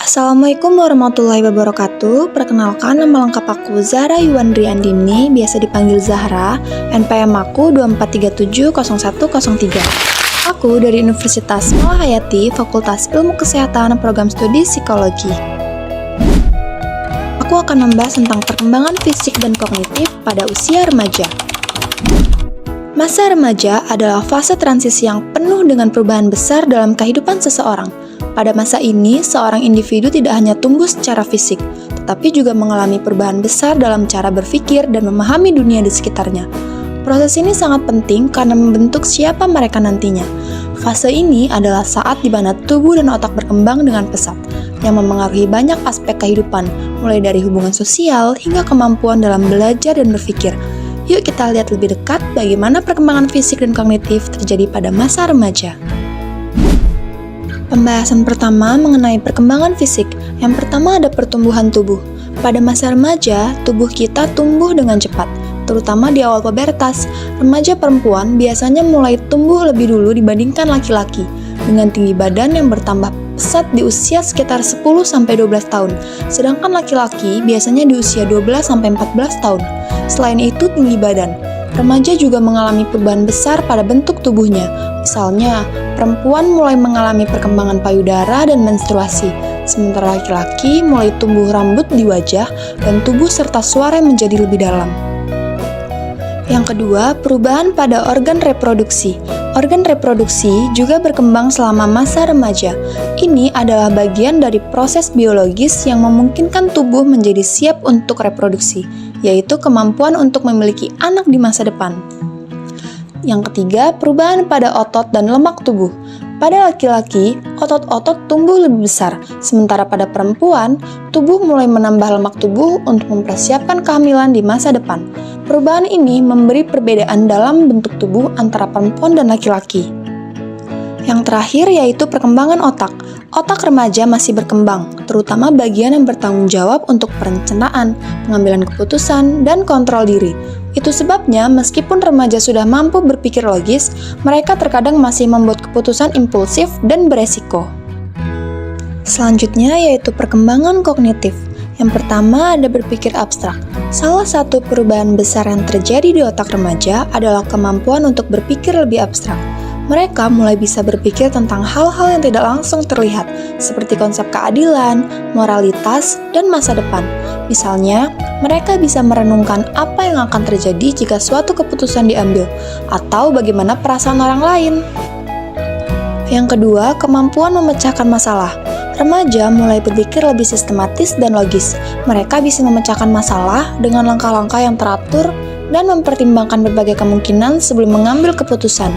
Assalamualaikum warahmatullahi wabarakatuh. Perkenalkan, nama lengkap aku Zahra Yuwandri Andini, biasa dipanggil Zahra. NPM aku 24370103. Aku dari Universitas Malahayati, Fakultas Ilmu Kesehatan, Program Studi Psikologi. Aku akan membahas tentang perkembangan fisik dan kognitif pada usia remaja. Masa remaja adalah fase transisi yang penuh dengan perubahan besar dalam kehidupan seseorang. Pada masa ini, seorang individu tidak hanya tumbuh secara fisik, tetapi juga mengalami perubahan besar dalam cara berpikir dan memahami dunia di sekitarnya. Proses ini sangat penting karena membentuk siapa mereka nantinya. Fase ini adalah saat di mana tubuh dan otak berkembang dengan pesat, yang memengaruhi banyak aspek kehidupan, mulai dari hubungan sosial hingga kemampuan dalam belajar dan berpikir. Yuk kita lihat lebih dekat bagaimana perkembangan fisik dan kognitif terjadi pada masa remaja. Pembahasan pertama mengenai perkembangan fisik. Yang pertama ada pertumbuhan tubuh. Pada masa remaja, tubuh kita tumbuh dengan cepat, terutama di awal pubertas. Remaja perempuan biasanya mulai tumbuh lebih dulu dibandingkan laki-laki, dengan tinggi badan yang bertambah pesat di usia sekitar 10-12 tahun, sedangkan laki-laki biasanya di usia 12-14 tahun. Selain itu, tinggi badan. Remaja juga mengalami perubahan besar pada bentuk tubuhnya. Misalnya, perempuan mulai mengalami perkembangan payudara dan menstruasi, sementara laki-laki mulai tumbuh rambut di wajah dan tubuh serta suara menjadi lebih dalam. Yang kedua, perubahan pada organ reproduksi. Organ reproduksi juga berkembang selama masa remaja. Ini adalah bagian dari proses biologis yang memungkinkan tubuh menjadi siap untuk reproduksi, yaitu kemampuan untuk memiliki anak di masa depan. Yang ketiga, perubahan pada otot dan lemak tubuh. Pada laki-laki, otot-otot tumbuh lebih besar, sementara pada perempuan, tubuh mulai menambah lemak tubuh untuk mempersiapkan kehamilan di masa depan. Perubahan ini memberi perbedaan dalam bentuk tubuh antara perempuan dan laki-laki. Yang terakhir yaitu perkembangan otak. Otak remaja masih berkembang, terutama bagian yang bertanggung jawab untuk perencanaan, pengambilan keputusan, dan kontrol diri. Itu sebabnya meskipun remaja sudah mampu berpikir logis, mereka terkadang masih membuat keputusan impulsif dan beresiko. Selanjutnya yaitu perkembangan kognitif. Yang pertama ada berpikir abstrak. Salah satu perubahan besar yang terjadi di otak remaja adalah kemampuan untuk berpikir lebih abstrak. Mereka mulai bisa berpikir tentang hal-hal yang tidak langsung terlihat, seperti konsep keadilan, moralitas, dan masa depan. Misalnya, mereka bisa merenungkan apa yang akan terjadi jika suatu keputusan diambil, atau bagaimana perasaan orang lain. Yang kedua, kemampuan memecahkan masalah. Remaja mulai berpikir lebih sistematis dan logis. Mereka bisa memecahkan masalah dengan langkah-langkah yang teratur dan mempertimbangkan berbagai kemungkinan sebelum mengambil keputusan.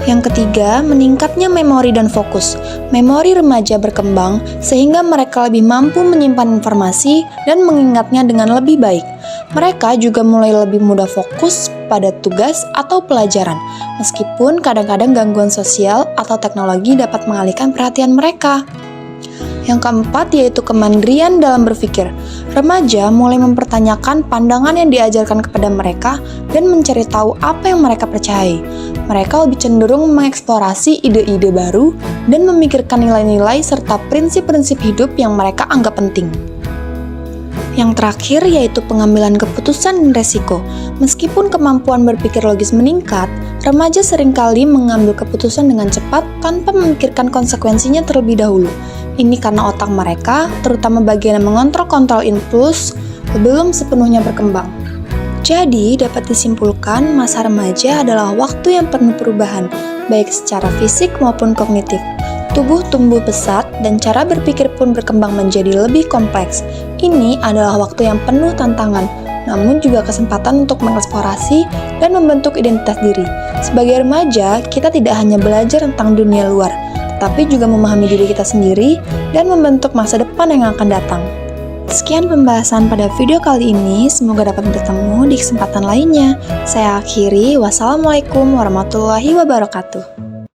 Yang ketiga, meningkatnya memori dan fokus. Memori remaja berkembang sehingga mereka lebih mampu menyimpan informasi dan mengingatnya dengan lebih baik. Mereka juga mulai lebih mudah fokus pada tugas atau pelajaran, meskipun kadang-kadang gangguan sosial atau teknologi dapat mengalihkan perhatian mereka. Yang keempat yaitu kemandirian dalam berpikir. Remaja mulai mempertanyakan pandangan yang diajarkan kepada mereka dan mencari tahu apa yang mereka percayai. Mereka lebih cenderung mengeksplorasi ide-ide baru dan memikirkan nilai-nilai serta prinsip-prinsip hidup yang mereka anggap penting. Yang terakhir yaitu pengambilan keputusan dan resiko. Meskipun kemampuan berpikir logis meningkat, remaja seringkali mengambil keputusan dengan cepat tanpa memikirkan konsekuensinya terlebih dahulu. Ini karena otak mereka, terutama bagian yang mengontrol impuls, belum sepenuhnya berkembang. Jadi, dapat disimpulkan masa remaja adalah waktu yang penuh perubahan, baik secara fisik maupun kognitif. Tubuh tumbuh pesat dan cara berpikir pun berkembang menjadi lebih kompleks. Ini adalah waktu yang penuh tantangan, namun juga kesempatan untuk mengeksplorasi dan membentuk identitas diri. Sebagai remaja, kita tidak hanya belajar tentang dunia luar, tapi juga memahami diri kita sendiri dan membentuk masa depan yang akan datang. Sekian pembahasan pada video kali ini, semoga dapat bertemu di kesempatan lainnya. Saya akhiri, wassalamualaikum warahmatullahi wabarakatuh.